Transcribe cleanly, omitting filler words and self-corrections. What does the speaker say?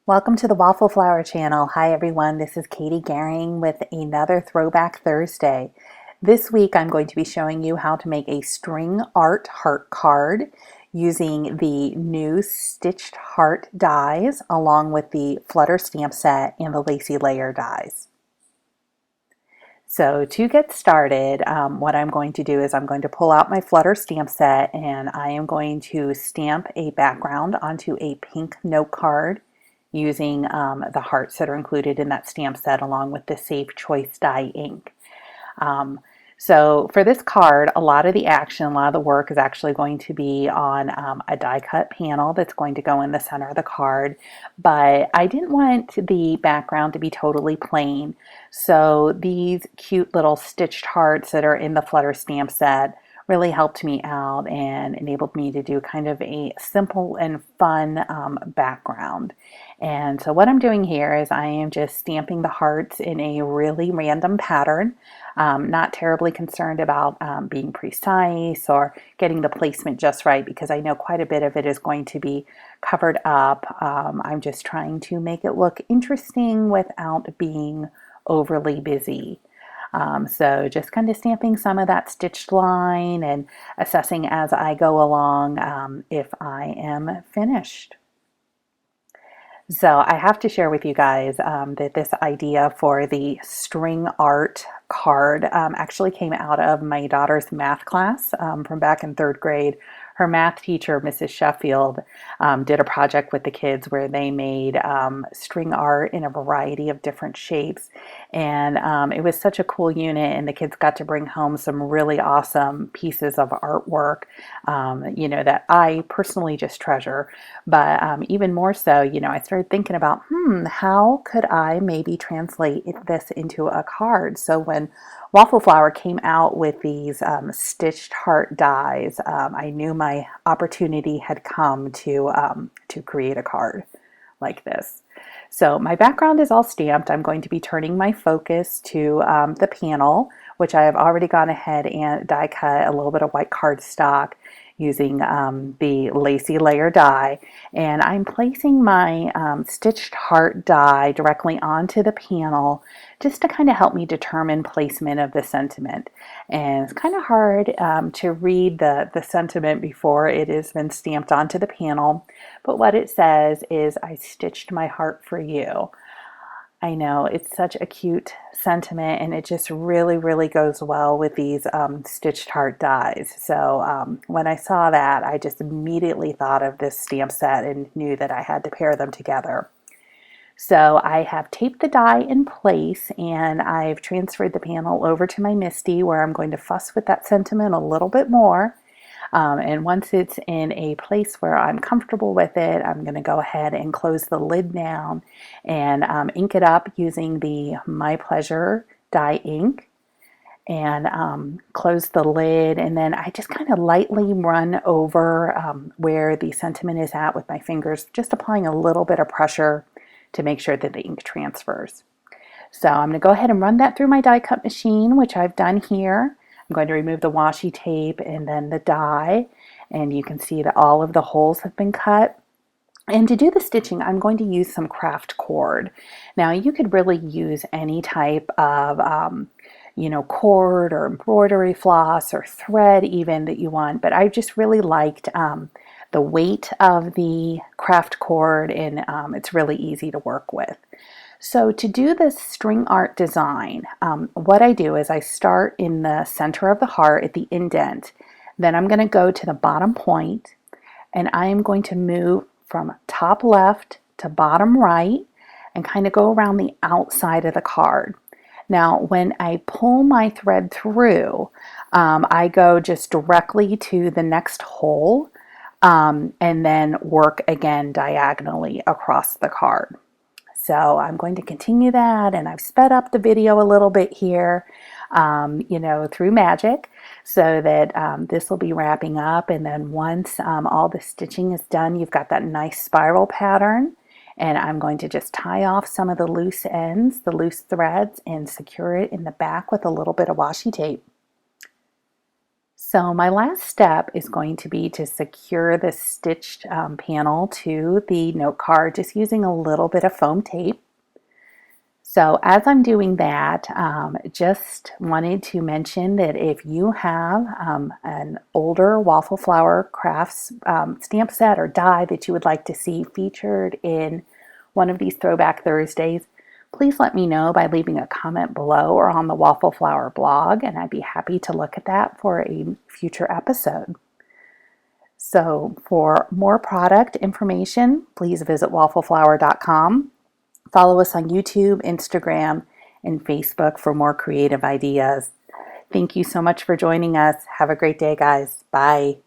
Welcome to the Waffle Flower channel. Hi everyone, this is Katie Gehring with another Throwback Thursday. This week I'm going to be showing you how to make a string art heart card using the new stitched heart dies along with the flutter stamp set and the lacy layer dies. So to get started, what I'm going to do is I'm going to pull out my flutter stamp set and I am going to stamp a background onto a pink note card using the hearts that are included in that stamp set along with the Safe Choice die ink. So for this card, a lot of the action, a lot of the work is actually going to be on a die cut panel that's going to go in the center of the card, but I didn't want the background to be totally plain. So these cute little stitched hearts that are in the Flutter stamp set really helped me out and enabled me to do kind of a simple and fun background. And so what I'm doing here is I am just stamping the hearts in a really random pattern. Not terribly concerned about being precise or getting the placement just right because I know quite a bit of it is going to be covered up. I'm just trying to make it look interesting without being overly busy. So just kind of stamping some of that stitched line and assessing as I go along if I am finished. So I have to share with you guys that this idea for the string art card actually came out of my daughter's math class from back in third grade. Her math teacher, Mrs. Sheffield, did a project with the kids where they made string art in a variety of different shapes. And it was such a cool unit, and the kids got to bring home some really awesome pieces of artwork, that I personally just treasure. But even more so, I started thinking about, how could I maybe translate this into a card? So when Waffle Flower came out with these stitched heart dies, I knew my opportunity had come to create a card like this. So my background is all stamped. I'm going to be turning my focus to the panel, which I have already gone ahead and die cut a little bit of white cardstock using the lacy layer die, and I'm placing my stitched heart die directly onto the panel just to kind of help me determine placement of the sentiment. And it's kind of hard to read the sentiment before it has been stamped onto the panel, but what it says is, "I stitched my heart for you." I know, it's such a cute sentiment, and it just really, really goes well with these stitched heart dies. So when I saw that, I just immediately thought of this stamp set and knew that I had to pair them together. So I have taped the die in place, and I've transferred the panel over to my MISTI, where I'm going to fuss with that sentiment a little bit more. And once it's in a place where I'm comfortable with it, I'm going to go ahead and close the lid down and ink it up using the My Pleasure die ink, and close the lid. And then I just kind of lightly run over where the sentiment is at with my fingers, just applying a little bit of pressure to make sure that the ink transfers. So I'm going to go ahead and run that through my die cut machine, which I've done here. I'm going to remove the washi tape and then the die, and you can see that all of the holes have been cut. And to do the stitching, I'm going to use some craft cord. Now you could really use any type of cord or embroidery floss or thread even that you want, but I just really liked the weight of the craft cord, and it's really easy to work with. So to do this string art design, what I do is I start in the center of the heart at the indent. Then I'm going to go to the bottom point, and I am going to move from top left to bottom right and kind of go around the outside of the card. Now, when I pull my thread through, I go just directly to the next hole and then work again diagonally across the card. So I'm going to continue that, and I've sped up the video a little bit here, through magic, so that this will be wrapping up. And then once all the stitching is done, you've got that nice spiral pattern, and I'm going to just tie off some of the loose ends, the loose threads, and secure it in the back with a little bit of washi tape. So my last step is going to be to secure the stitched panel to the note card just using a little bit of foam tape. So as I'm doing that, just wanted to mention that if you have an older Waffle Flower Crafts stamp set or die that you would like to see featured in one of these Throwback Thursdays, please let me know by leaving a comment below or on the Waffle Flower blog, and I'd be happy to look at that for a future episode. So for more product information, please visit waffleflower.com. Follow us on YouTube, Instagram, and Facebook for more creative ideas. Thank you so much for joining us. Have a great day, guys. Bye.